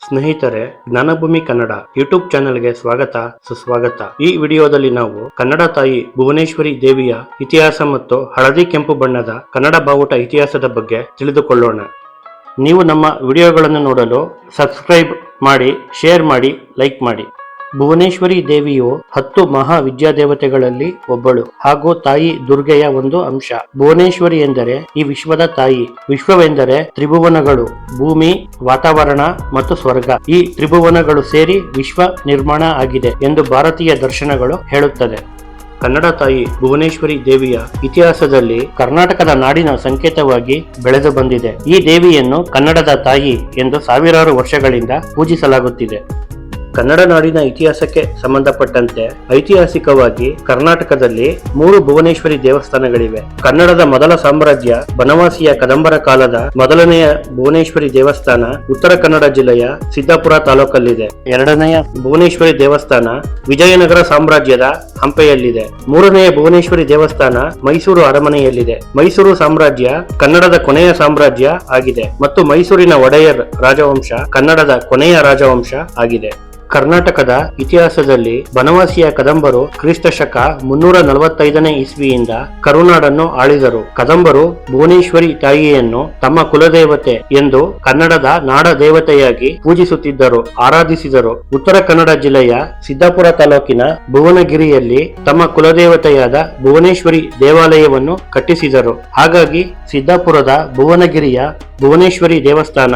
ಸ್ನೇಹಿತರೆ, ಜ್ಞಾನಭೂಮಿ ಕನ್ನಡ ಯೂಟ್ಯೂಬ್ ಚಾನೆಲ್ಗೆ ಸ್ವಾಗತ ಸುಸ್ವಾಗತ. ಈ ವಿಡಿಯೋದಲ್ಲಿ ನಾವು ಕನ್ನಡ ತಾಯಿ ಭುವನೇಶ್ವರಿ ದೇವಿಯ ಇತಿಹಾಸ ಮತ್ತು ಹಳದಿ ಕೆಂಪು ಬಣ್ಣದ ಕನ್ನಡ ಬಾವುಟ ಇತಿಹಾಸದ ಬಗ್ಗೆ ತಿಳಿದುಕೊಳ್ಳೋಣ. ನೀವು ನಮ್ಮ ವಿಡಿಯೋಗಳನ್ನು ನೋಡಲು ಸಬ್ಸ್ಕ್ರೈಬ್ ಮಾಡಿ, ಶೇರ್ ಮಾಡಿ, ಲೈಕ್ ಮಾಡಿ. ಭುವನೇಶ್ವರಿ ದೇವಿಯು 10 ಮಹಾವಿದ್ಯಾದೇವತೆಗಳಲ್ಲಿ ಒಬ್ಬಳು ಹಾಗೂ ತಾಯಿ ದುರ್ಗೆಯ ಒಂದು ಅಂಶ. ಭುವನೇಶ್ವರಿ ಎಂದರೆ ಈ ವಿಶ್ವದ ತಾಯಿ. ವಿಶ್ವವೆಂದರೆ ತ್ರಿಭುವನಗಳು, ಭೂಮಿ, ವಾತಾವರಣ ಮತ್ತು ಸ್ವರ್ಗ. ಈ ತ್ರಿಭುವನಗಳು ಸೇರಿ ವಿಶ್ವ ನಿರ್ಮಾಣ ಆಗಿದೆ ಎಂದು ಭಾರತೀಯ ದರ್ಶನಗಳು ಹೇಳುತ್ತದೆ. ಕನ್ನಡ ತಾಯಿ ಭುವನೇಶ್ವರಿ ದೇವಿಯ ಇತಿಹಾಸದಲ್ಲಿ ಕರ್ನಾಟಕದ ನಾಡಿನ ಸಂಕೇತವಾಗಿ ಬೆಳೆದು ಬಂದಿದೆ. ಈ ದೇವಿಯನ್ನು ಕನ್ನಡದ ತಾಯಿ ಎಂದು ಸಾವಿರಾರು ವರ್ಷಗಳಿಂದ ಪೂಜಿಸಲಾಗುತ್ತಿದೆ. ಕನ್ನಡ ನಾಡಿನ ಇತಿಹಾಸಕ್ಕೆ ಸಂಬಂಧಪಟ್ಟಂತೆ ಐತಿಹಾಸಿಕವಾಗಿ ಕರ್ನಾಟಕದಲ್ಲಿ 3 ಭುವನೇಶ್ವರಿ ದೇವಸ್ಥಾನಗಳಿವೆ. ಕನ್ನಡದ ಮೊದಲ ಸಾಮ್ರಾಜ್ಯ ಬನವಾಸಿಯ ಕದಂಬರ ಕಾಲದ ಮೊದಲನೆಯ ಭುವನೇಶ್ವರಿ ದೇವಸ್ಥಾನ ಉತ್ತರ ಕನ್ನಡ ಜಿಲ್ಲೆಯ ಸಿದ್ದಾಪುರ ತಾಲೂಕಲ್ಲಿದೆ. ಎರಡನೆಯ ಭುವನೇಶ್ವರಿ ದೇವಸ್ಥಾನ ವಿಜಯನಗರ ಸಾಮ್ರಾಜ್ಯದ ಹಂಪೆಯಲ್ಲಿದೆ. ಮೂರನೆಯ ಭುವನೇಶ್ವರಿ ದೇವಸ್ಥಾನ ಮೈಸೂರು ಅರಮನೆಯಲ್ಲಿದೆ. ಮೈಸೂರು ಸಾಮ್ರಾಜ್ಯ ಕನ್ನಡದ ಕೊನೆಯ ಸಾಮ್ರಾಜ್ಯ ಆಗಿದೆ ಮತ್ತು ಮೈಸೂರಿನ ಒಡೆಯರ್ ರಾಜವಂಶ ಕನ್ನಡದ ಕೊನೆಯ ರಾಜವಂಶ ಆಗಿದೆ. ಕರ್ನಾಟಕದ ಇತಿಹಾಸದಲ್ಲಿ ಬನವಾಸಿಯ ಕದಂಬರು ಕ್ರಿಸ್ತ ಶಕ 345ನೇ ಇಸ್ವಿಯಿಂದ ಕರುನಾಡನ್ನು ಆಳಿದರು. ಕದಂಬರು ಭುವನೇಶ್ವರಿ ತಾಯಿಯನ್ನು ತಮ್ಮ ಕುಲದೇವತೆ ಎಂದು ಕನ್ನಡದ ನಾಡ ದೇವತೆಯಾಗಿ ಪೂಜಿಸುತ್ತಿದ್ದರು, ಆರಾಧಿಸಿದರು. ಉತ್ತರ ಕನ್ನಡ ಜಿಲ್ಲೆಯ ಸಿದ್ದಾಪುರ ತಾಲೂಕಿನ ಭುವನಗಿರಿಯಲ್ಲಿ ತಮ್ಮ ಕುಲದೇವತೆಯಾದ ಭುವನೇಶ್ವರಿ ದೇವಾಲಯವನ್ನು ಕಟ್ಟಿಸಿದರು. ಹಾಗಾಗಿ ಸಿದ್ದಾಪುರದ ಭುವನಗಿರಿಯ ಭುವನೇಶ್ವರಿ ದೇವಸ್ಥಾನ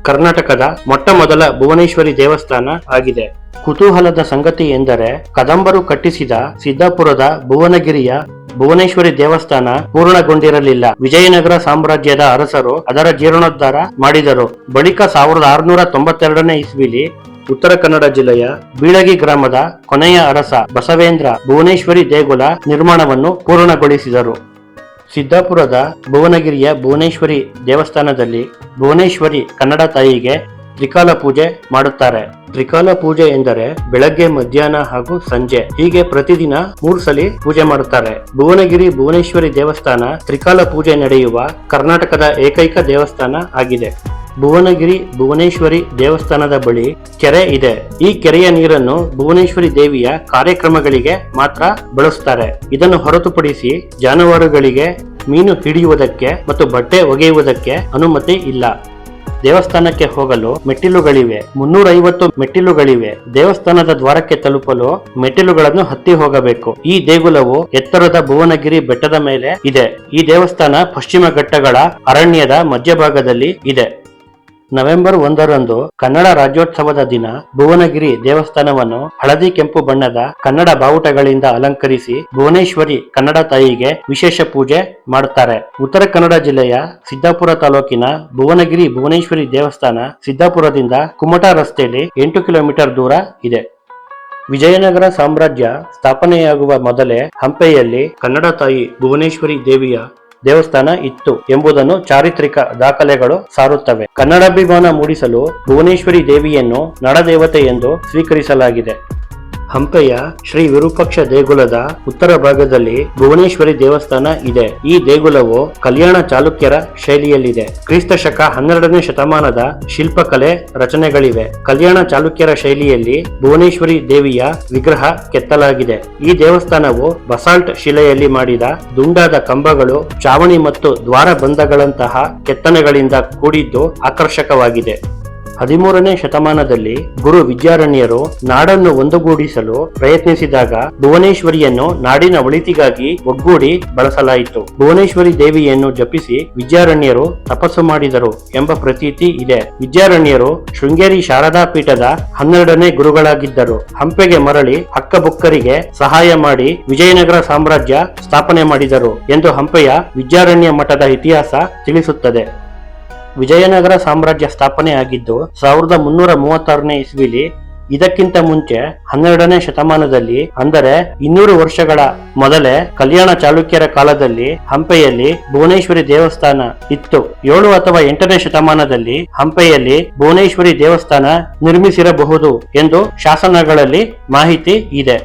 ಕರ್ನಾಟಕದ ಮೊಟ್ಟ ಮೊದಲ ಭುವನೇಶ್ವರಿ ದೇವಸ್ಥಾನ ಆಗಿದೆ. ಕುತೂಹಲದ ಸಂಗತಿ ಎಂದರೆ ಕದಂಬರು ಕಟ್ಟಿಸಿದ ಸಿದ್ದಾಪುರದ ಭುವನಗಿರಿಯ ಭುವನೇಶ್ವರಿ ದೇವಸ್ಥಾನ ಪೂರ್ಣಗೊಂಡಿರಲಿಲ್ಲ. ವಿಜಯನಗರ ಸಾಮ್ರಾಜ್ಯದ ಅರಸರು ಅದರ ಜೀರ್ಣೋದ್ಧಾರ ಮಾಡಿದರು. ಬಳಿಕ 1692ನೇ ಇಸ್ವಿಲಿ ಉತ್ತರ ಕನ್ನಡ ಜಿಲ್ಲೆಯ ಬೀಳಗಿ ಗ್ರಾಮದ ಕೊನೆಯ ಅರಸ ಬಸವೇಂದ್ರ ಭುವನೇಶ್ವರಿ ದೇಗುಲ ನಿರ್ಮಾಣವನ್ನು ಪೂರ್ಣಗೊಳಿಸಿದರು. ಸಿದ್ದಾಪುರದ ಭುವನಗಿರಿಯ ಭುವನೇಶ್ವರಿ ದೇವಸ್ಥಾನದಲ್ಲಿ ಭುವನೇಶ್ವರಿ ಕನ್ನಡ ತಾಯಿಗೆ ತ್ರಿಕಾಲ ಪೂಜೆ ಮಾಡುತ್ತಾರೆ. ತ್ರಿಕಾಲ ಪೂಜೆ ಎಂದರೆ ಬೆಳಗ್ಗೆ, ಮಧ್ಯಾಹ್ನ ಹಾಗೂ ಸಂಜೆ ಹೀಗೆ ಪ್ರತಿದಿನ 3 ಸಲ ಪೂಜೆ ಮಾಡುತ್ತಾರೆ. ಭುವನಗಿರಿ ಭುವನೇಶ್ವರಿ ದೇವಸ್ಥಾನ ತ್ರಿಕಾಲ ಪೂಜೆ ನಡೆಯುವ ಕರ್ನಾಟಕದ ಏಕೈಕ ದೇವಸ್ಥಾನ ಆಗಿದೆ. ಭುವನಗಿರಿ ಭುವನೇಶ್ವರಿ ದೇವಸ್ಥಾನದ ಬಳಿ ಕೆರೆ ಇದೆ. ಈ ಕೆರೆಯ ನೀರನ್ನು ಭುವನೇಶ್ವರಿ ದೇವಿಯ ಕಾರ್ಯಕ್ರಮಗಳಿಗೆ ಮಾತ್ರ ಬಳಸುತ್ತಾರೆ. ಇದನ್ನು ಹೊರತುಪಡಿಸಿ ಜಾನುವಾರುಗಳಿಗೆ ಮೀನು ಹಿಡಿಯುವುದಕ್ಕೆ ಮತ್ತು ಬಟ್ಟೆ ಒಗೆಯುವುದಕ್ಕೆ ಅನುಮತಿ ಇಲ್ಲ. ದೇವಸ್ಥಾನಕ್ಕೆ ಹೋಗಲು ಮೆಟ್ಟಿಲುಗಳಿವೆ. 350 ಮೆಟ್ಟಿಲುಗಳಿವೆ. ದೇವಸ್ಥಾನದ ದ್ವಾರಕ್ಕೆ ತಲುಪಲು ಮೆಟ್ಟಿಲುಗಳನ್ನು ಹತ್ತಿ ಹೋಗಬೇಕು. ಈ ದೇಗುಲವು ಎತ್ತರದ ಭುವನಗಿರಿ ಬೆಟ್ಟದ ಮೇಲೆ ಇದೆ. ಈ ದೇವಸ್ಥಾನ ಪಶ್ಚಿಮ ಘಟ್ಟಗಳ ಅರಣ್ಯದ ಮಧ್ಯಭಾಗದಲ್ಲಿ ಇದೆ. ನವೆಂಬರ್ 1ರಂದು ಕನ್ನಡ ರಾಜ್ಯೋತ್ಸವದ ದಿನ ಭುವನಗಿರಿ ದೇವಸ್ಥಾನವನ್ನು ಹಳದಿ ಕೆಂಪು ಬಣ್ಣದ ಕನ್ನಡ ಬಾವುಟಗಳಿಂದ ಅಲಂಕರಿಸಿ ಭುವನೇಶ್ವರಿ ಕನ್ನಡ ತಾಯಿಗೆ ವಿಶೇಷ ಪೂಜೆ ಮಾಡುತ್ತಾರೆ. ಉತ್ತರ ಕನ್ನಡ ಜಿಲ್ಲೆಯ ಸಿದ್ದಾಪುರ ತಾಲೂಕಿನ ಭುವನಗಿರಿ ಭುವನೇಶ್ವರಿ ದೇವಸ್ಥಾನ ಸಿದ್ದಾಪುರದಿಂದ ಕುಮಟಾ ರಸ್ತೆಯಲ್ಲಿ 8 ಕಿಲೋಮೀಟರ್ ದೂರ ಇದೆ. ವಿಜಯನಗರ ಸಾಮ್ರಾಜ್ಯ ಸ್ಥಾಪನೆಯಾಗುವ ಮೊದಲೇ ಹಂಪೆಯಲ್ಲಿ ಕನ್ನಡ ತಾಯಿ ಭುವನೇಶ್ವರಿ ದೇವಿಯ ದೇವಸ್ಥಾನ ಇತ್ತು ಎಂಬುದನ್ನು ಚಾರಿತ್ರಿಕ ದಾಖಲೆಗಳು ಸಾರುತ್ತವೆ. ಕನ್ನಡಾಭಿಮಾನ ಮೂಡಿಸಲು ಭುವನೇಶ್ವರಿ ದೇವಿಯನ್ನು ನಡದೇವತೆ ಎಂದು ಸ್ವೀಕರಿಸಲಾಗಿದೆ. ಹಂಪೆಯ ಶ್ರೀ ವಿರೂಪಾಕ್ಷ ದೇಗುಲದ ಉತ್ತರ ಭಾಗದಲ್ಲಿ ಭುವನೇಶ್ವರಿ ದೇವಸ್ಥಾನ ಇದೆ. ಈ ದೇಗುಲವು ಕಲ್ಯಾಣ ಚಾಲುಕ್ಯರ ಶೈಲಿಯಲ್ಲಿದೆ. ಕ್ರಿಸ್ತ ಶಕ 12ನೇ ಶತಮಾನದ ಶಿಲ್ಪಕಲೆ ರಚನೆಗಳಿವೆ. ಕಲ್ಯಾಣ ಚಾಲುಕ್ಯರ ಶೈಲಿಯಲ್ಲಿ ಭುವನೇಶ್ವರಿ ದೇವಿಯ ವಿಗ್ರಹ ಕೆತ್ತಲಾಗಿದೆ. ಈ ದೇವಸ್ಥಾನವು ಬಸಾಲ್ಟ್ ಶಿಲೆಯಲ್ಲಿ ಮಾಡಿದ ದುಂಡಾದ ಕಂಬಗಳು, ಚಾವಣಿ ಮತ್ತು ದ್ವಾರ ಬಂಧಗಳಂತಹ ಕೆತ್ತನೆಗಳಿಂದ ಕೂಡಿದ್ದು ಆಕರ್ಷಕವಾಗಿದೆ. 13ನೇ ಶತಮಾನದಲ್ಲಿ ಗುರು ವಿದ್ಯಾರಣ್ಯರು ನಾಡನ್ನು ಒಂದುಗೂಡಿಸಲು ಪ್ರಯತ್ನಿಸಿದಾಗ ಭುವನೇಶ್ವರಿಯನ್ನು ನಾಡಿನ ಒಳಿತಿಗಾಗಿ ಒಗ್ಗೂಡಿ ಬಳಸಲಾಯಿತು. ಭುವನೇಶ್ವರಿ ದೇವಿಯನ್ನು ಜಪಿಸಿ ವಿದ್ಯಾರಣ್ಯರು ತಪಸ್ಸು ಮಾಡಿದರು ಎಂಬ ಪ್ರತೀತಿ ಇದೆ. ವಿದ್ಯಾರಣ್ಯರು ಶೃಂಗೇರಿ ಶಾರದಾ ಪೀಠದ 12ನೇ ಗುರುಗಳಾಗಿದ್ದರು. ಹಂಪೆಗೆ ಮರಳಿ ಹಕ್ಕಬುಕ್ಕರಿಗೆ ಸಹಾಯ ಮಾಡಿ ವಿಜಯನಗರ ಸಾಮ್ರಾಜ್ಯ ಸ್ಥಾಪನೆ ಮಾಡಿದರು ಎಂದು ಹಂಪೆಯ ವಿದ್ಯಾರಣ್ಯ ಮಠದ ಇತಿಹಾಸ ತಿಳಿಸುತ್ತದೆ. ವಿಜಯನಗರ ಸಾಮ್ರಾಜ್ಯ ಸ್ಥಾಪನೆ ಆಗಿದ್ದು 1336ನೇ ಇಸ್ವಿಲಿ. ಇದಕ್ಕಿಂತ ಮುಂಚೆ 12ನೇ ಶತಮಾನದಲ್ಲಿ ಅಂದರೆ 200 ವರ್ಷಗಳ ಮೊದಲೇ ಕಲ್ಯಾಣ ಚಾಲುಕ್ಯರ ಕಾಲದಲ್ಲಿ ಹಂಪೆಯಲ್ಲಿ ಭುವನೇಶ್ವರಿ ದೇವಸ್ಥಾನ ಇತ್ತು. 7 ಅಥವಾ 8ನೇ ಶತಮಾನದಲ್ಲಿ ಹಂಪೆಯಲ್ಲಿ ಭುವನೇಶ್ವರಿ ದೇವಸ್ಥಾನ ನಿರ್ಮಿಸಿರಬಹುದು ಎಂದು ಶಾಸನಗಳಲ್ಲಿ ಮಾಹಿತಿ ಇದೆ.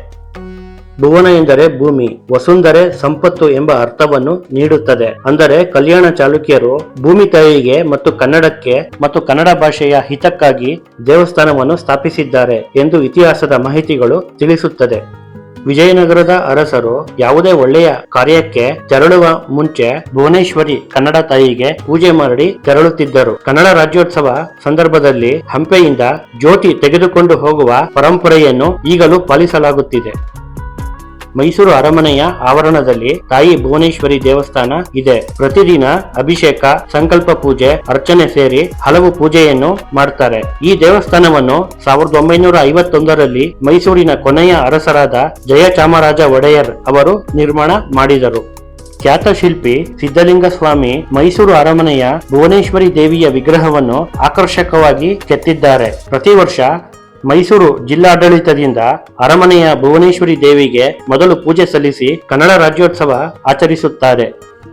ಭುವನ ಎಂದರೆ ಭೂಮಿ, ವಸುಂಧರೆ ಸಂಪತ್ತು ಎಂಬ ಅರ್ಥವನ್ನು ನೀಡುತ್ತದೆ. ಅಂದರೆ ಕಲ್ಯಾಣ ಚಾಲುಕ್ಯರು ಭೂಮಿ ತಾಯಿಗೆ ಮತ್ತು ಕನ್ನಡಕ್ಕೆ ಮತ್ತು ಕನ್ನಡ ಭಾಷೆಯ ಹಿತಕ್ಕಾಗಿ ದೇವಸ್ಥಾನವನ್ನು ಸ್ಥಾಪಿಸಿದ್ದಾರೆ ಎಂದು ಇತಿಹಾಸದ ಮಾಹಿತಿಗಳು ತಿಳಿಸುತ್ತದೆ. ವಿಜಯನಗರದ ಅರಸರು ಯಾವುದೇ ಒಳ್ಳೆಯ ಕಾರ್ಯಕ್ಕೆ ತೆರಳುವ ಮುಂಚೆ ಭುವನೇಶ್ವರಿ ಕನ್ನಡ ತಾಯಿಗೆ ಪೂಜೆ ಮಾಡಿ ತೆರಳುತ್ತಿದ್ದರು. ಕನ್ನಡ ರಾಜ್ಯೋತ್ಸವ ಸಂದರ್ಭದಲ್ಲಿ ಹಂಪೆಯಿಂದ ಜ್ಯೋತಿ ತೆಗೆದುಕೊಂಡು ಹೋಗುವ ಪರಂಪರೆಯನ್ನು ಈಗಲೂ ಪಾಲಿಸಲಾಗುತ್ತಿದೆ. ಮೈಸೂರು ಅರಮನೆಯ ಆವರಣದಲ್ಲಿ ತಾಯಿ ಭುವನೇಶ್ವರಿ ದೇವಸ್ಥಾನ ಇದೆ. ಪ್ರತಿದಿನ ಅಭಿಷೇಕ, ಸಂಕಲ್ಪ ಪೂಜೆ, ಅರ್ಚನೆ ಸೇರಿ ಹಲವು ಪೂಜೆಯನ್ನು ಮಾಡ್ತಾರೆ. ಈ ದೇವಸ್ಥಾನವನ್ನು 1951ರಲ್ಲಿ ಮೈಸೂರಿನ ಕೊನೆಯ ಅರಸರಾದ ಜಯಚಾಮರಾಜ ಒಡೆಯರ್ ಅವರು ನಿರ್ಮಾಣ ಮಾಡಿದರು. ಖ್ಯಾತ ಶಿಲ್ಪಿ ಸಿದ್ಧಲಿಂಗ ಸ್ವಾಮಿ ಮೈಸೂರು ಅರಮನೆಯ ಭುವನೇಶ್ವರಿ ದೇವಿಯ ವಿಗ್ರಹವನ್ನು ಆಕರ್ಷಕವಾಗಿ ಕೆತ್ತಿದ್ದಾರೆ. ಪ್ರತಿ ವರ್ಷ ಮೈಸೂರು ಜಿಲ್ಲಾಡಳಿತದಿಂದ ಅರಮನೆಯ ಭುವನೇಶ್ವರಿ ದೇವಿಗೆ ಮೊದಲು ಪೂಜೆ ಸಲ್ಲಿಸಿ ಕನ್ನಡ ರಾಜ್ಯೋತ್ಸವ ಆಚರಿಸುತ್ತಾರೆ.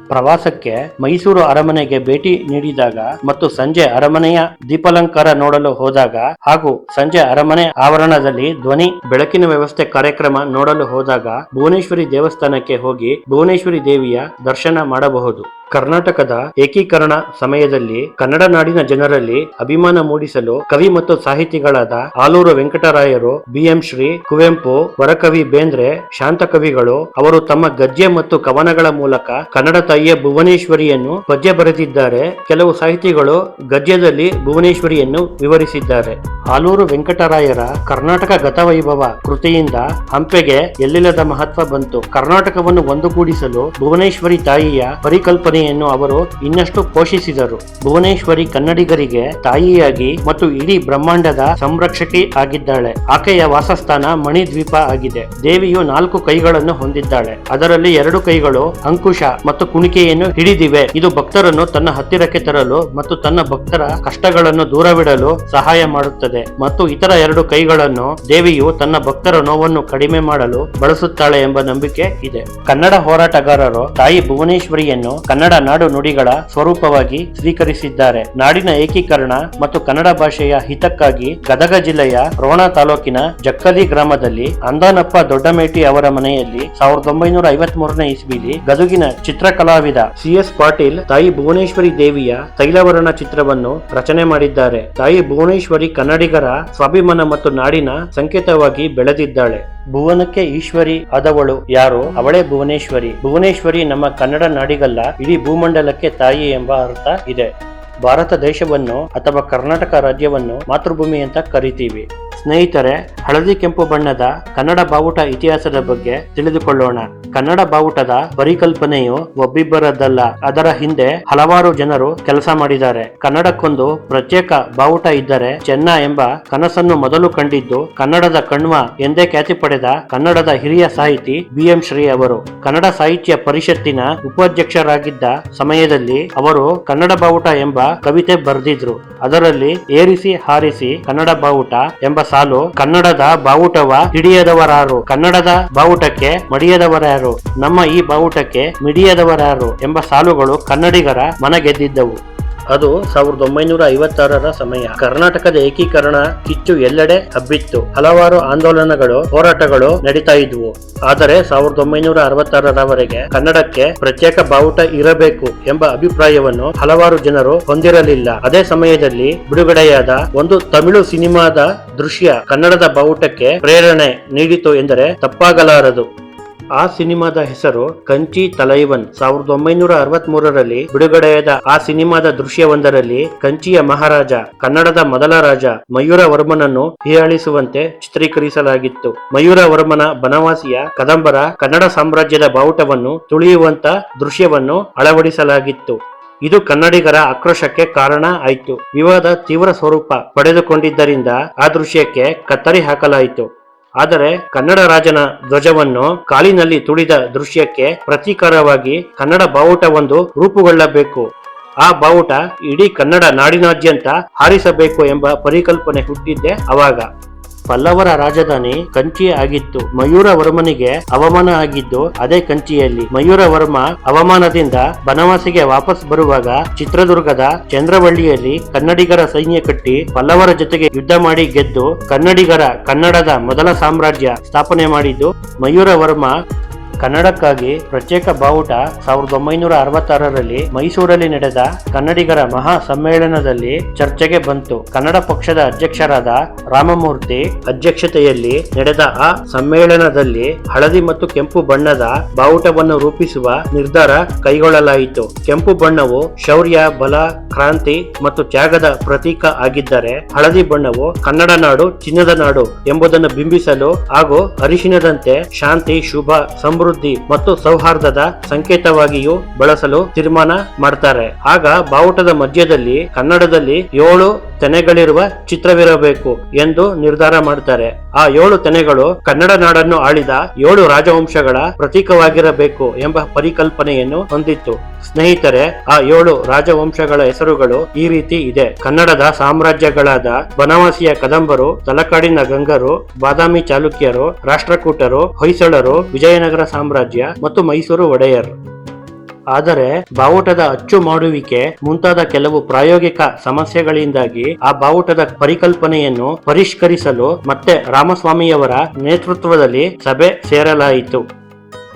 ಪ್ರವಾಸಕ್ಕೆ ಮೈಸೂರು ಅರಮನೆಗೆ ಭೇಟಿ ನೀಡಿದಾಗ ಮತ್ತು ಸಂಜೆ ಅರಮನೆಯ ದೀಪಾಲಂಕಾರ ನೋಡಲು ಹೋದಾಗ ಹಾಗೂ ಸಂಜೆ ಅರಮನೆ ಆವರಣದಲ್ಲಿ ಧ್ವನಿ ಬೆಳಕಿನ ವ್ಯವಸ್ಥೆ ಕಾರ್ಯಕ್ರಮ ನೋಡಲು ಹೋದಾಗ ಭುವನೇಶ್ವರಿ ದೇವಸ್ಥಾನಕ್ಕೆ ಹೋಗಿ ಭುವನೇಶ್ವರಿ ದೇವಿಯ ದರ್ಶನ ಮಾಡಬಹುದು. ಕರ್ನಾಟಕದ ಏಕೀಕರಣ ಸಮಯದಲ್ಲಿ ಕನ್ನಡ ನಾಡಿನ ಜನರಲ್ಲಿ ಅಭಿಮಾನ ಮೂಡಿಸಲು ಕವಿ ಮತ್ತು ಸಾಹಿತಿಗಳಾದ ಆಲೂರು ವೆಂಕಟರಾಯರು, BM ಶ್ರೀ, ಕುವೆಂಪು, ವರಕವಿ ಬೇಂದ್ರೆ, ಶಾಂತ ಕವಿಗಳು ಅವರು ತಮ್ಮ ಗದ್ಯ ಮತ್ತು ಕವನಗಳ ಮೂಲಕ ಕನ್ನಡ ತಾಯಿಯ ಭುವನೇಶ್ವರಿಯನ್ನು ಪದ್ಯ ಬರೆದಿದ್ದಾರೆ. ಕೆಲವು ಸಾಹಿತಿಗಳು ಗದ್ಯದಲ್ಲಿ ಭುವನೇಶ್ವರಿಯನ್ನು ವಿವರಿಸಿದ್ದಾರೆ. ಆಲೂರು ವೆಂಕಟರಾಯರ ಕರ್ನಾಟಕ ಗತವೈಭವ ಕೃತಿಯಿಂದ ಹಂಪೆಗೆ ಎಲ್ಲಿಲ್ಲದ ಮಹತ್ವ ಬಂತು. ಕರ್ನಾಟಕವನ್ನು ಒಂದುಗೂಡಿಸಲು ಭುವನೇಶ್ವರಿ ತಾಯಿಯ ಪರಿಕಲ್ಪನೆಯನ್ನು ಅವರು ಇನ್ನಷ್ಟು ಪೋಷಿಸಿದರು. ಭುವನೇಶ್ವರಿ ಕನ್ನಡಿಗರಿಗೆ ತಾಯಿಯಾಗಿ ಮತ್ತು ಇಡೀ ಬ್ರಹ್ಮಾಂಡದ ಸಂರಕ್ಷಕಿ ಆಗಿದ್ದಾಳೆ. ಆಕೆಯ ವಾಸಸ್ಥಾನ ಮಣಿದ್ವೀಪ ಆಗಿದೆ. ದೇವಿಯು 4 ಕೈಗಳನ್ನು ಹೊಂದಿದ್ದಾಳೆ. ಅದರಲ್ಲಿ 2 ಕೈಗಳು ಅಂಕುಶ ಮತ್ತು ಕುಣಿಕೆಯನ್ನು ಹಿಡಿದಿವೆ. ಇದು ಭಕ್ತರನ್ನು ತನ್ನ ಹತ್ತಿರಕ್ಕೆ ತರಲು ಮತ್ತು ತನ್ನ ಭಕ್ತರ ಕಷ್ಟಗಳನ್ನು ದೂರವಿಡಲು ಸಹಾಯ ಮಾಡುತ್ತದೆ. ಮತ್ತು ಇತರ 2 ಕೈಗಳನ್ನು ದೇವಿಯು ತನ್ನ ಭಕ್ತರ ನೋವನ್ನು ಕಡಿಮೆ ಮಾಡಲು ಬಳಸುತ್ತಾಳೆ ಎಂಬ ನಂಬಿಕೆ ಇದೆ. ಕನ್ನಡ ಹೋರಾಟಗಾರರು ತಾಯಿ ಭುವನೇಶ್ವರಿಯನ್ನು ಕನ್ನಡ ನಾಡು ನುಡಿಗಳ ಸ್ವರೂಪವಾಗಿ ಸ್ವೀಕರಿಸಿದ್ದಾರೆ. ನಾಡಿನ ಏಕೀಕರಣ ಮತ್ತು ಕನ್ನಡ ಭಾಷೆಯ ಹಿತಕ್ಕಾಗಿ ಗದಗ ಜಿಲ್ಲೆಯ ರೋಣ ತಾಲೂಕಿನ ಜಕ್ಕಲಿ ಗ್ರಾಮದಲ್ಲಿ ಅಂದಾನಪ್ಪ ದೊಡ್ಡಮೇಟಿ ಅವರ ಮನೆಯಲ್ಲಿ 1953ನೇ ಇಸ್ವಿಲಿ ಗದುಗಿನ ಚಿತ್ರಕಲಾವಿದ CS ಪಾಟೀಲ್ ತಾಯಿ ಭುವನೇಶ್ವರಿ ದೇವಿಯ ತೈಲವರ್ಣ ಚಿತ್ರವನ್ನು ರಚನೆ ಮಾಡಿದ್ದಾರೆ. ತಾಯಿ ಭುವನೇಶ್ವರಿ ಕನ್ನಡಿಗರ ಸ್ವಾಭಿಮಾನ ಮತ್ತು ನಾಡಿನ ಸಂಕೇತವಾಗಿ ಬೆಳೆದಿದ್ದಾಳೆ. ಭುವನಕ್ಕೆ ಈಶ್ವರಿ ಆದವಳು ಯಾರು? ಅವಳೇ ಭುವನೇಶ್ವರಿ. ಭುವನೇಶ್ವರಿ ನಮ್ಮ ಕನ್ನಡ ನಾಡಿಗಲ್ಲ, ಇಡೀ ಭೂಮಂಡಲಕ್ಕೆ ತಾಯಿ ಎಂಬ ಅರ್ಥ ಇದೆ. ಭಾರತ ದೇಶವನ್ನು ಅಥವಾ ಕರ್ನಾಟಕ ರಾಜ್ಯವನ್ನು ಮಾತೃಭೂಮಿ ಅಂತ ಕರಿತೀವಿ. ಸ್ನೇಹಿತರೆ, ಹಳದಿ ಕೆಂಪು ಬಣ್ಣದ ಕನ್ನಡ ಬಾವುಟ ಇತಿಹಾಸದ ಬಗ್ಗೆ ತಿಳಿದುಕೊಳ್ಳೋಣ. ಕನ್ನಡ ಬಾವುಟದ ಪರಿಕಲ್ಪನೆಯು ಒಬ್ಬಿಬ್ಬರದ್ದಲ್ಲ. ಅದರ ಹಿಂದೆ ಹಲವಾರು ಜನರು ಕೆಲಸ ಮಾಡಿದ್ದಾರೆ. ಕನ್ನಡಕ್ಕೊಂದು ಪ್ರತ್ಯೇಕ ಬಾವುಟ ಇದ್ದರೆ ಚೆನ್ನ ಎಂಬ ಕನಸನ್ನು ಮೊದಲು ಕಂಡಿದ್ದು ಕನ್ನಡದ ಕಣ್ವ ಎಂದೇ ಖ್ಯಾತಿ ಪಡೆದ ಕನ್ನಡದ ಹಿರಿಯ ಸಾಹಿತಿ BM ಶ್ರೀ ಅವರು. ಕನ್ನಡ ಸಾಹಿತ್ಯ ಪರಿಷತ್ತಿನ ಉಪಾಧ್ಯಕ್ಷರಾಗಿದ್ದ ಸಮಯದಲ್ಲಿ ಅವರು ಕನ್ನಡ ಬಾವುಟ ಎಂಬ ಕವಿತೆ ಬರೆದಿದ್ರು. ಅದರಲ್ಲಿ ಏರಿಸಿ ಹಾರಿಸಿ ಕನ್ನಡ ಬಾವುಟ ಎಂಬ ಸಾಲು ಕನ್ನಡದ ಬಾವುಟವ ಹಿಡಿಯದವರಾರು, ಕನ್ನಡದ ಬಾವುಟಕ್ಕೆ ಮಡಿಯದವರಾರು, ನಮ್ಮ ಈ ಬಾವುಟಕ್ಕೆ ಮಿಡಿಯದವರಾರು ಎಂಬ ಸಾಲುಗಳು ಕನ್ನಡಿಗರ ಮನ ಗೆದ್ದಿದ್ದವು. ಅದು 1956ರ ಸಮಯ. ಕರ್ನಾಟಕದ ಏಕೀಕರಣ ಕಿಚ್ಚು ಎಲ್ಲೆಡೆ ಹಬ್ಬಿತ್ತು. ಹಲವಾರು ಆಂದೋಲನಗಳು, ಹೋರಾಟಗಳು ನಡೀತಾ ಇದ್ವು. ಆದರೆ 1966ರವರೆಗೆ ಕನ್ನಡಕ್ಕೆ ಪ್ರತ್ಯೇಕ ಬಾವುಟ ಇರಬೇಕು ಎಂಬ ಅಭಿಪ್ರಾಯವನ್ನು ಹಲವಾರು ಜನರು ಹೊಂದಿರಲಿಲ್ಲ. ಅದೇ ಸಮಯದಲ್ಲಿ ಬಿಡುಗಡೆಯಾದ ಒಂದು ತಮಿಳು ಸಿನಿಮಾದ ದೃಶ್ಯ ಕನ್ನಡದ ಬಾವುಟಕ್ಕೆ ಪ್ರೇರಣೆ ನೀಡಿತು ಎಂದರೆ ತಪ್ಪಾಗಲಾರದು. ಆ ಸಿನಿಮಾದ ಹೆಸರು ಕಂಚಿ ತಲೈವನ್. 1963ರಲ್ಲಿ ಬಿಡುಗಡೆಯಾದ ಆ ಸಿನಿಮಾದ ದೃಶ್ಯವೊಂದರಲ್ಲಿ ಕಂಚಿಯ ಮಹಾರಾಜ, ಕನ್ನಡದ ಮೊದಲ ರಾಜ ಮಯೂರವರ್ಮನನ್ನು ಹೀಯಾಳಿಸುವಂತೆ ಚಿತ್ರೀಕರಿಸಲಾಗಿತ್ತು. ಮಯೂರವರ್ಮನ ಬನವಾಸಿಯ ಕದಂಬರ ಕನ್ನಡ ಸಾಮ್ರಾಜ್ಯದ ಬಾವುಟವನ್ನು ತುಳಿಯುವಂತ ದೃಶ್ಯವನ್ನು ಅಳವಡಿಸಲಾಗಿತ್ತು. ಇದು ಕನ್ನಡಿಗರ ಆಕ್ರೋಶಕ್ಕೆ ಕಾರಣ ಆಯಿತು. ವಿವಾದ ತೀವ್ರ ಸ್ವರೂಪ ಪಡೆದುಕೊಂಡಿದ್ದರಿಂದ ಆ ದೃಶ್ಯಕ್ಕೆ ಕತ್ತರಿ ಹಾಕಲಾಯಿತು. ಆದರೆ ಕನ್ನಡ ರಾಜನ ಧ್ವಜವನ್ನು ಕಾಲಿನಲ್ಲಿ ತುಳಿದ ದೃಶ್ಯಕ್ಕೆ ಪ್ರತೀಕಾರವಾಗಿ ಕನ್ನಡ ಬಾವುಟವೊಂದು ರೂಪುಗೊಳ್ಳಬೇಕು. ಆ ಬಾವುಟ ಇಡೀ ಕನ್ನಡ ನಾಡಿನಾದ್ಯಂತ ಹಾರಿಸಬೇಕು ಎಂಬ ಪರಿಕಲ್ಪನೆ ಹುಟ್ಟಿದ್ದೆ ಅವಾಗ. ಪಲ್ಲವರ ರಾಜಧಾನಿ ಕಂಚಿ ಆಗಿತ್ತು. ಮಯೂರವರ್ಮನಿಗೆ ಅವಮಾನ ಆಗಿದ್ದು ಅದೇ ಕಂಚಿಯಲ್ಲಿ. ಮಯೂರವರ್ಮ ಅವಮಾನದಿಂದ ಬನವಾಸಿಗೆ ವಾಪಸ್ ಬರುವಾಗ ಚಿತ್ರದುರ್ಗದ ಚಂದ್ರವಳ್ಳಿಯಲ್ಲಿ ಕನ್ನಡಿಗರ ಸೈನ್ಯ ಕಟ್ಟಿ ಪಲ್ಲವರ ಜೊತೆಗೆ ಯುದ್ಧ ಮಾಡಿ ಗೆದ್ದು ಕನ್ನಡದ ಮೊದಲ ಸಾಮ್ರಾಜ್ಯ ಸ್ಥಾಪನೆ ಮಾಡಿದ್ದು ಮಯೂರವರ್ಮ. ಕನ್ನಡಕ್ಕಾಗಿ ಪ್ರತ್ಯೇಕ ಬಾವುಟ 1966ರಲ್ಲಿ ಮೈಸೂರಲ್ಲಿ ನಡೆದ ಕನ್ನಡಿಗರ ಮಹಾ ಸಮ್ಮೇಳನದಲ್ಲಿ ಚರ್ಚೆಗೆ ಬಂತು. ಕನ್ನಡ ಪಕ್ಷದ ಅಧ್ಯಕ್ಷರಾದ ರಾಮಮೂರ್ತಿ ಅಧ್ಯಕ್ಷತೆಯಲ್ಲಿ ನಡೆದ ಆ ಸಮ್ಮೇಳನದಲ್ಲಿ ಹಳದಿ ಮತ್ತು ಕೆಂಪು ಬಣ್ಣದ ಬಾವುಟವನ್ನು ರೂಪಿಸುವ ನಿರ್ಧಾರ ಕೈಗೊಳ್ಳಲಾಯಿತು. ಕೆಂಪು ಬಣ್ಣವು ಶೌರ್ಯ, ಬಲ, ಕ್ರಾಂತಿ ಮತ್ತು ತ್ಯಾಗದ ಪ್ರತೀಕ ಆಗಿದ್ದರೆ ಹಳದಿ ಬಣ್ಣವು ಕನ್ನಡ ನಾಡು ಚಿನ್ನದ ನಾಡು ಎಂಬುದನ್ನು ಬಿಂಬಿಸಲು ಹಾಗೂ ಅರಿಶಿನದಂತೆ ಶಾಂತಿ, ಶುಭ, ಸಮೃದ್ಧಿ ಮತ್ತು ಸೌಹಾರ್ದದ ಸಂಕೇತವಾಗಿಯೂ ಬಳಸಲು ತೀರ್ಮಾನ ಮಾಡ್ತಾರೆ. ಆಗ ಬಾವುಟದ ಮಧ್ಯದಲ್ಲಿ ಕನ್ನಡದಲ್ಲಿ 7 ತೆನೆಗಳಿರುವ ಚಿತ್ರವಿರಬೇಕು ಎಂದು ನಿರ್ಧಾರ ಮಾಡ್ತಾರೆ. ಆ 7 ತೆನೆಗಳು ಕನ್ನಡ ನಾಡನ್ನು ಆಳಿದ 7 ರಾಜವಂಶಗಳ ಪ್ರತೀಕವಾಗಿರಬೇಕು ಎಂಬ ಪರಿಕಲ್ಪನೆಯನ್ನು ಹೊಂದಿತ್ತು. ಸ್ನೇಹಿತರೆ, ಆ 7 ರಾಜವಂಶಗಳ ಹೆಸರುಗಳು ಈ ರೀತಿ ಇದೆ. ಕನ್ನಡದ ಸಾಮ್ರಾಜ್ಯಗಳಾದ ಬನವಾಸಿಯ ಕದಂಬರು, ತಲಕಾಡಿನ ಗಂಗರು, ಬಾದಾಮಿ ಚಾಲುಕ್ಯರು, ರಾಷ್ಟ್ರಕೂಟರು, ಹೊಯ್ಸಳರು, ವಿಜಯನಗರ ಸಾಮ್ರಾಜ್ಯ ಮತ್ತು ಮೈಸೂರು ಒಡೆಯರ್. ಆದರೆ ಬಾವುಟದ ಅಚ್ಚು ಮಾಡುವಿಕೆ ಮುಂತಾದ ಕೆಲವು ಪ್ರಾಯೋಗಿಕ ಸಮಸ್ಯೆಗಳಿಂದಾಗಿ ಆ ಬಾವುಟದ ಪರಿಕಲ್ಪನೆಯನ್ನು ಪರಿಷ್ಕರಿಸಲು ಮತ್ತೆ ರಾಮಸ್ವಾಮಿಯವರ ನೇತೃತ್ವದಲ್ಲಿ ಸಭೆ ಸೇರಲಾಯಿತು.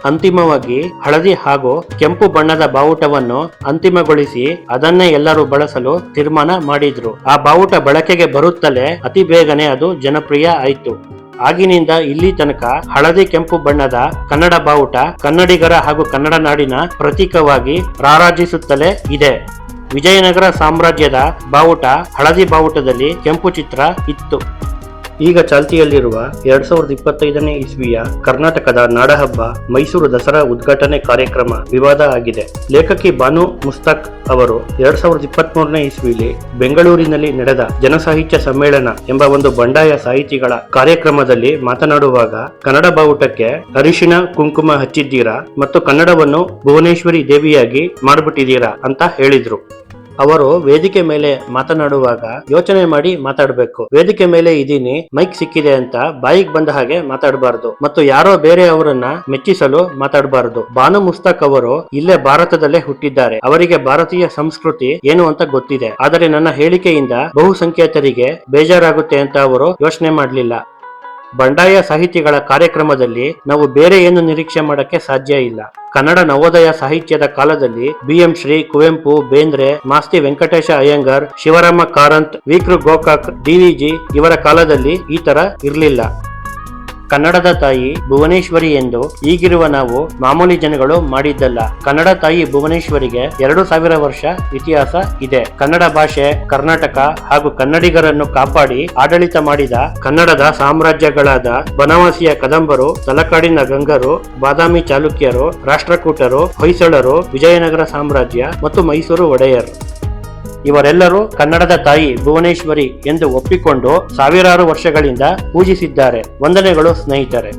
ಅಂತಿಮವಾಗಿ ಹಳದಿ ಹಾಗೂ ಕೆಂಪು ಬಣ್ಣದ ಬಾವುಟವನ್ನು ಅಂತಿಮಗೊಳಿಸಿ ಅದನ್ನೇ ಎಲ್ಲರೂ ಬಳಸಲು ತೀರ್ಮಾನ ಮಾಡಿದ್ರು. ಆ ಬಾವುಟ ಬಳಕೆಗೆ ಬರುತ್ತಲೇ ಅತಿ ಬೇಗನೆ ಅದು ಜನಪ್ರಿಯ ಆಯಿತು. ಆಗಿನಿಂದ ಇಲ್ಲಿ ತನಕ ಹಳದಿ ಕೆಂಪು ಬಣ್ಣದ ಕನ್ನಡ ಬಾವುಟ ಕನ್ನಡಿಗರ ಹಾಗೂ ಕನ್ನಡ ನಾಡಿನ ಪ್ರತೀಕವಾಗಿ ರಾರಾಜಿಸುತ್ತಲೇ ಇದೆ. ವಿಜಯನಗರ ಸಾಮ್ರಾಜ್ಯದ ಬಾವುಟ ಹಳದಿ ಬಾವುಟದಲ್ಲಿ ಕೆಂಪು ಚಿತ್ರ ಇತ್ತು. ಈಗ ಚಾಲ್ತಿಯಲ್ಲಿರುವ 2025ನೇ ಇಸ್ವಿಯ ಕರ್ನಾಟಕದ ನಾಡಹಬ್ಬ ಮೈಸೂರು ದಸರಾ ಉದ್ಘಾಟನೆ ಕಾರ್ಯಕ್ರಮ ವಿವಾದ ಆಗಿದೆ. ಲೇಖಕಿ ಬಾನು ಮುಸ್ತಾಕ್ ಅವರು 2023ನೇ ಇಸ್ವಿಲಿ ಬೆಂಗಳೂರಿನಲ್ಲಿ ನಡೆದ ಜನಸಾಹಿತ್ಯ ಸಮ್ಮೇಳನ ಎಂಬ ಒಂದು ಬಂಡಾಯ ಸಾಹಿತಿಗಳ ಕಾರ್ಯಕ್ರಮದಲ್ಲಿ ಮಾತನಾಡುವಾಗ ಕನ್ನಡ ಬಾವುಟಕ್ಕೆ ಅರಿಶಿಣ ಕುಂಕುಮ ಹಚ್ಚಿದ್ದೀರಾ ಮತ್ತು ಕನ್ನಡವನ್ನು ಭುವನೇಶ್ವರಿ ದೇವಿಯಾಗಿ ಮಾಡ್ಬಿಟ್ಟಿದ್ದೀರಾ ಅಂತ ಹೇಳಿದ್ರು. ಅವರು ವೇದಿಕೆ ಮೇಲೆ ಮಾತನಾಡುವಾಗ ಯೋಚನೆ ಮಾಡಿ ಮಾತಾಡಬೇಕು. ವೇದಿಕೆ ಮೇಲೆ ಇದೀನಿ, ಮೈಕ್ ಸಿಕ್ಕಿದೆ ಅಂತ ಬಾಯಿಗೆ ಬಂದ ಹಾಗೆ ಮಾತಾಡಬಾರದು ಮತ್ತು ಯಾರೋ ಬೇರೆ ಅವರನ್ನ ಮೆಚ್ಚಿಸಲು ಮಾತಾಡಬಾರದು. ಬಾನು ಮುಸ್ತಾಕ್ ಅವರು ಇಲ್ಲೇ ಭಾರತದಲ್ಲೇ ಹುಟ್ಟಿದ್ದಾರೆ. ಅವರಿಗೆ ಭಾರತೀಯ ಸಂಸ್ಕೃತಿ ಏನು ಅಂತ ಗೊತ್ತಿದೆ. ಆದರೆ ನನ್ನ ಹೇಳಿಕೆಯಿಂದ ಬಹುಸಂಖ್ಯಾತರಿಗೆ ಬೇಜಾರಾಗುತ್ತೆ ಅಂತ ಅವರು ಯೋಚನೆ ಮಾಡಲಿಲ್ಲ. ಬಂಡಾಯ ಸಾಹಿತಿಗಳ ಕಾರ್ಯಕ್ರಮದಲ್ಲಿ ನಾವು ಬೇರೆ ಏನು ನಿರೀಕ್ಷೆ ಮಾಡಕ್ಕೆ ಸಾಧ್ಯ ಇಲ್ಲ. ಕನ್ನಡ ನವೋದಯ ಸಾಹಿತ್ಯದ ಕಾಲದಲ್ಲಿ BM ಶ್ರೀ, ಕುವೆಂಪು, ಬೇಂದ್ರೆ, ಮಾಸ್ತಿ ವೆಂಕಟೇಶ ಅಯ್ಯಂಗಾರ್, ಶಿವರಾಮ ಕಾರಂತ್, ವಿ.ಕೃ. ಗೋಕಾಕ್, DVG ಇವರ ಕಾಲದಲ್ಲಿ ಈ ತರ ಇರಲಿಲ್ಲ. ಕನ್ನಡದ ತಾಯಿ ಭುವನೇಶ್ವರಿ ಎಂದು ಈಗಿರುವ ನಾವು ಮಾಮೂಲಿ ಜನಗಳು ಮಾಡಿದ್ದಲ್ಲ. ಕನ್ನಡ ತಾಯಿ ಭುವನೇಶ್ವರಿಗೆ 2000 ವರ್ಷ ಇತಿಹಾಸ ಇದೆ. ಕನ್ನಡ ಭಾಷೆ, ಕರ್ನಾಟಕ ಹಾಗೂ ಕನ್ನಡಿಗರನ್ನು ಕಾಪಾಡಿ ಆಡಳಿತ ಮಾಡಿದ ಕನ್ನಡದ ಸಾಮ್ರಾಜ್ಯಗಳಾದ ಬನವಾಸಿಯ ಕದಂಬರು, ತಲಕಾಡಿನ ಗಂಗರು, ಬಾದಾಮಿ ಚಾಲುಕ್ಯರು, ರಾಷ್ಟ್ರಕೂಟರು, ಹೊಯ್ಸಳರು, ವಿಜಯನಗರ ಸಾಮ್ರಾಜ್ಯ ಮತ್ತು ಮೈಸೂರು ಒಡೆಯರ್ ಇವರೆಲ್ಲರೂ ಕನ್ನಡದ ತಾಯಿ ಭುವನೇಶ್ವರಿ ಎಂದು ಒಪ್ಪಿಕೊಂಡು ಸಾವಿರಾರು ವರ್ಷಗಳಿಂದ ಪೂಜಿಸಿದ್ದಾರೆ. ವಂದನೆಗಳು ಸ್ನೇಹಿತರೆ.